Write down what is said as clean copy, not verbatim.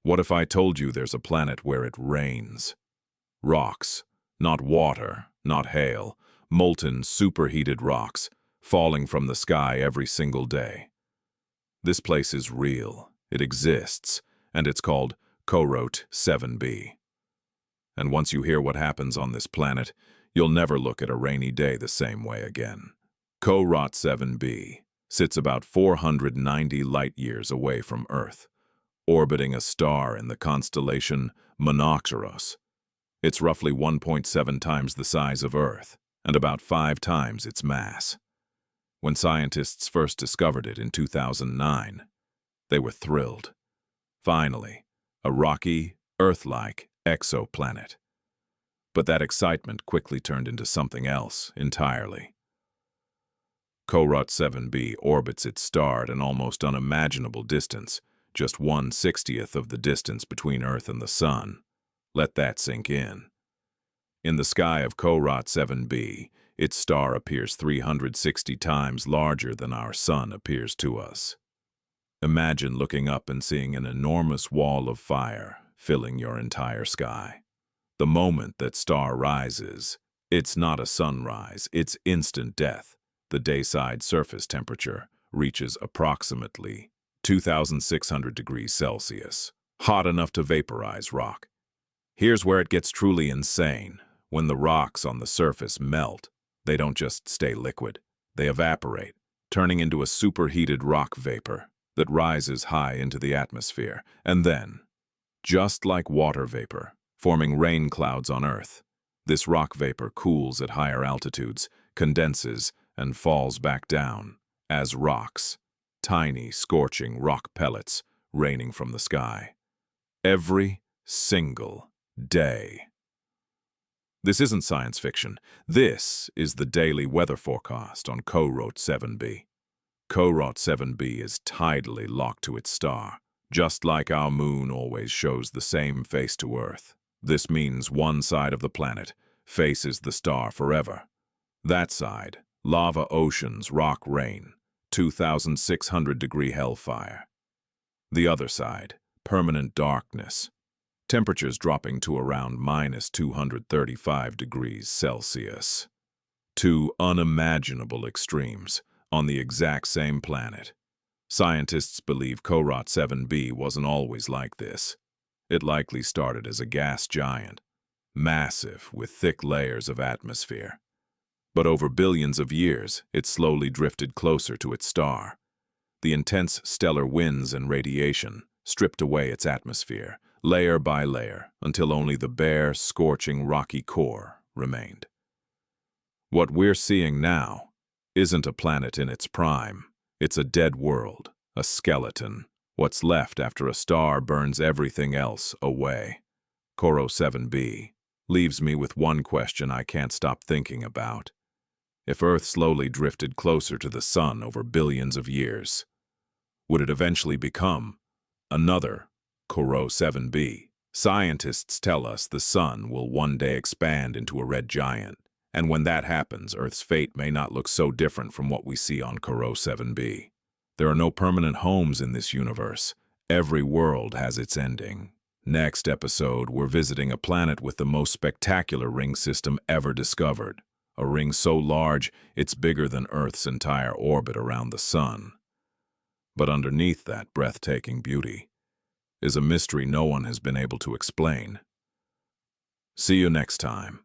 What if I told you there's a planet where it rains? Rocks, not water, not hail, molten, superheated rocks, falling from the sky every single day. This place is real, it exists, and it's called Corot 7b. And once you hear what happens on this planet, you'll never look at a rainy day the same way again. Corot 7b sits about 490 light-years away from Earth, orbiting a star in the constellation Monoceros. It's roughly 1.7 times the size of Earth, and about 5 times its mass. When scientists first discovered it in 2009, they were thrilled. Finally, a rocky, Earth-like exoplanet. But that excitement quickly turned into something else entirely. Corot 7b orbits its star at an almost unimaginable distance, just 1/60th of the distance between Earth and the Sun. Let that sink in. In the sky of Corot 7b, its star appears 360 times larger than our Sun appears to us. Imagine looking up and seeing an enormous wall of fire filling your entire sky. The moment that star rises, it's not a sunrise, it's instant death. The dayside surface temperature reaches approximately 2,600 degrees Celsius, hot enough to vaporize rock. Here's where it gets truly insane. When the rocks on the surface melt, they don't just stay liquid, they evaporate, turning into a superheated rock vapor that rises high into the atmosphere, and then, just like water vapor, forming rain clouds on Earth, this rock vapor cools at higher altitudes, condenses, and falls back down as rocks, tiny, scorching rock pellets raining from the sky. Every single day. This isn't science fiction. This is the daily weather forecast on Corot 7b. Corot 7b is tidally locked to its star, just like our moon always shows the same face to Earth. This means one side of the planet faces the star forever. That side, lava oceans, rock rain, 2,600-degree hellfire. The other side, permanent darkness, temperatures dropping to around -235 degrees Celsius. Two unimaginable extremes on the exact same planet. Scientists believe Corot 7b wasn't always like this. It likely started as a gas giant, massive with thick layers of atmosphere. But over billions of years, it slowly drifted closer to its star. The intense stellar winds and radiation stripped away its atmosphere, layer by layer, until only the bare, scorching, rocky core remained. What we're seeing now isn't a planet in its prime. It's a dead world, a skeleton, what's left after a star burns everything else away. Corot 7b leaves me with one question I can't stop thinking about. If Earth slowly drifted closer to the Sun over billions of years, would it eventually become another Corot 7b? Scientists tell us the Sun will one day expand into a red giant, and when that happens, Earth's fate may not look so different from what we see on Corot 7b. There are no permanent homes in this universe. Every world has its ending. Next episode, we're visiting a planet with the most spectacular ring system ever discovered. A ring so large, it's bigger than Earth's entire orbit around the Sun. But underneath that breathtaking beauty is a mystery no one has been able to explain. See you next time.